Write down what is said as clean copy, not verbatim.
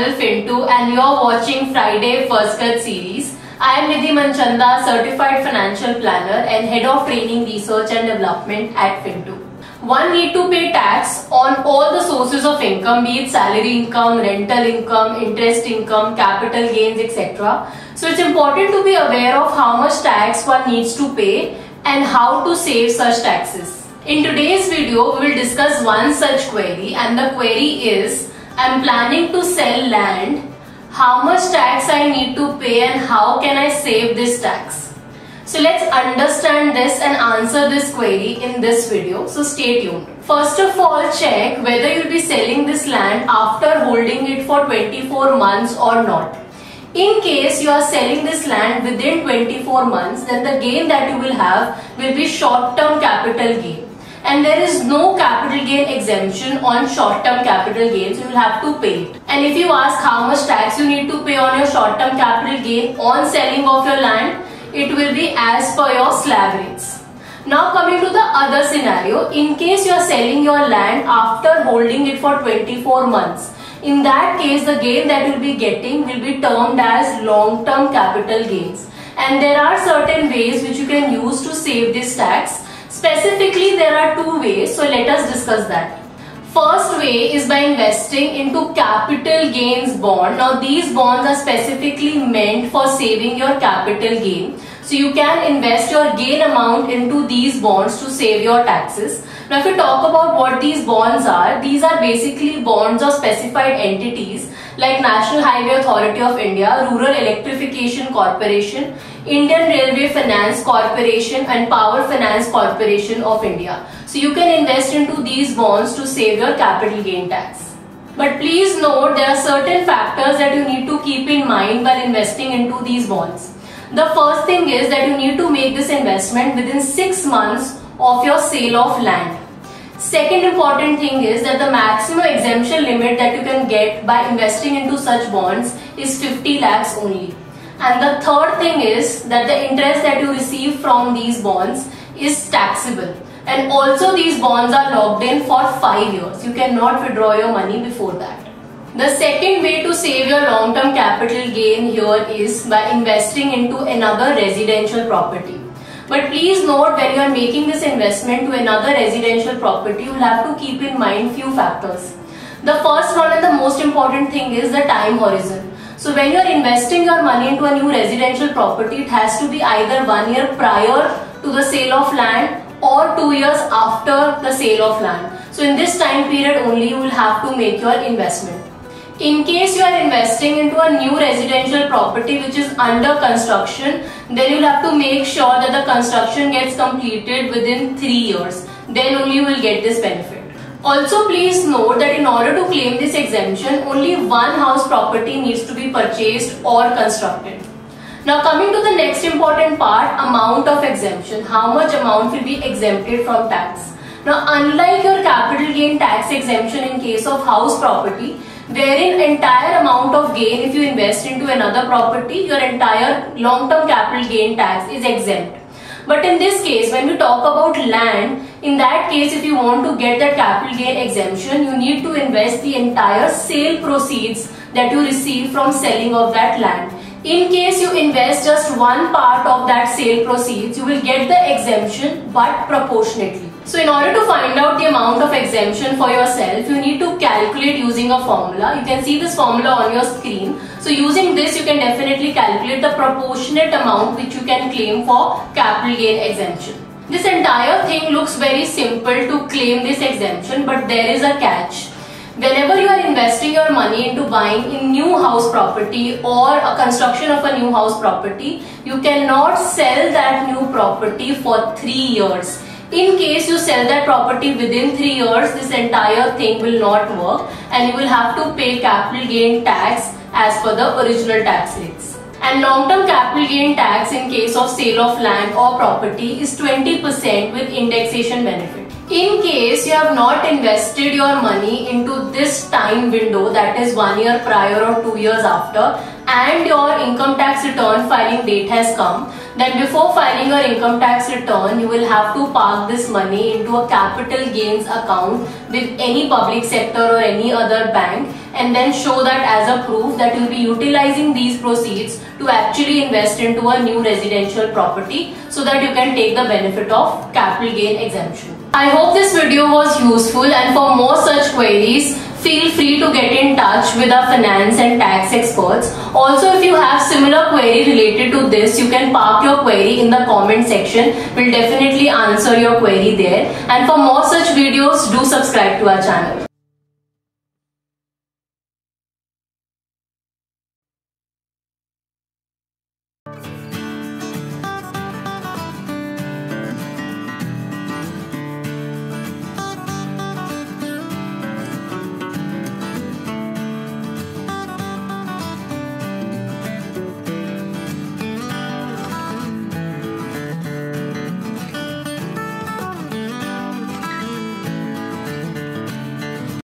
channel Fintu and you're watching Friday First Cut series. I am Nidhi Manchanda, Certified Financial Planner and Head of Training Research and Development at Fintu. One need to pay tax on all the sources of income, be it salary income, rental income, interest income, capital gains, etc. So it's important to be aware of how much tax one needs to pay and how to save such taxes. In today's video, we will discuss one such query, and the query is, I am planning to sell land. How much tax I need to pay and how can I save this tax? So let's understand this and answer this query in this video. So stay tuned. First of all, check whether you will be selling this land after holding it for 24 months or not. In case you are selling this land within 24 months, then the gain that you will have will be short-term capital gain. And there is no capital gain exemption on short-term capital gains. You will have to pay it. And if you ask how much tax you need to pay on your short-term capital gain on selling of your land, it will be as per your slab rates. Now coming to the other scenario, in case you are selling your land after holding it for 24 months, in that case the gain that you will be getting will be termed as long-term capital gains. And there are certain ways which you can use to save this tax. Specifically, there are two ways, so let us discuss that. First way is by investing into capital gains bond. Now these bonds are specifically meant for saving your capital gain. So you can invest your gain amount into these bonds to save your taxes. Now if we talk about what these bonds are, these are basically bonds of specified entities like National Highway Authority of India, Rural Electrification Corporation, Indian Railway Finance Corporation and Power Finance Corporation of India. So you can invest into these bonds to save your capital gain tax. But please note there are certain factors that you need to keep in mind while investing into these bonds. The first thing is that you need to make this investment within 6 months of your sale of land. Second important thing is that the maximum exemption limit that you can get by investing into such bonds is 50 lakhs only. And the third thing is that the interest that you receive from these bonds is taxable. And also these bonds are locked in for 5 years. You cannot withdraw your money before that. The second way to save your long-term capital gain here is by investing into another residential property. But please note, when you are making this investment to another residential property, you will have to keep in mind few factors. The first one and the most important thing is the time horizon. So when you are investing your money into a new residential property, it has to be either 1 year prior to the sale of land or 2 years after the sale of land. So in this time period only you will have to make your investment. In case you are investing into a new residential property which is under construction, then you will have to make sure that the construction gets completed within 3 years. Then only you will get this benefit. Also please note that in order to claim this exemption, only one house property needs to be purchased or constructed. Now coming to the next important part, amount of exemption. How much amount will be exempted from tax? Now unlike your capital gain tax exemption in case of house property, wherein entire amount of gain if you invest into another property, your entire long-term capital gain tax is exempt. But in this case, when we talk about land, in that case if you want to get that capital gain exemption, you need to invest the entire sale proceeds that you receive from selling of that land. In case you invest just one part of that sale proceeds, you will get the exemption but proportionately. So in order to find out the amount of exemption for yourself, you need to calculate using a formula. You can see this formula on your screen. So using this, you can definitely calculate the proportionate amount which you can claim for capital gain exemption. This entire thing looks very simple to claim this exemption, but there is a catch. Whenever you are investing your money into buying a new house property or a construction of a new house property, you cannot sell that new property for 3 years. In case you sell that property within 3 years, this entire thing will not work and you will have to pay capital gain tax as per the original tax rates. And long-term capital gain tax in case of sale of land or property is 20% with indexation benefit. In case you have not invested your money into this time window, that is 1 year prior or 2 years after, and your income tax return filing date has come, then before filing your income tax return, you will have to park this money into a capital gains account with any public sector or any other bank, and then show that as a proof that you'll be utilizing these proceeds to actually invest into a new residential property so that you can take the benefit of capital gain exemption. I hope this video was useful, and for more such queries, feel free to get in touch with our finance and tax experts. Also, if you have similar query related to this, you can park your query in the comment section. We'll definitely answer your query there. And for more such videos, do subscribe to our channel.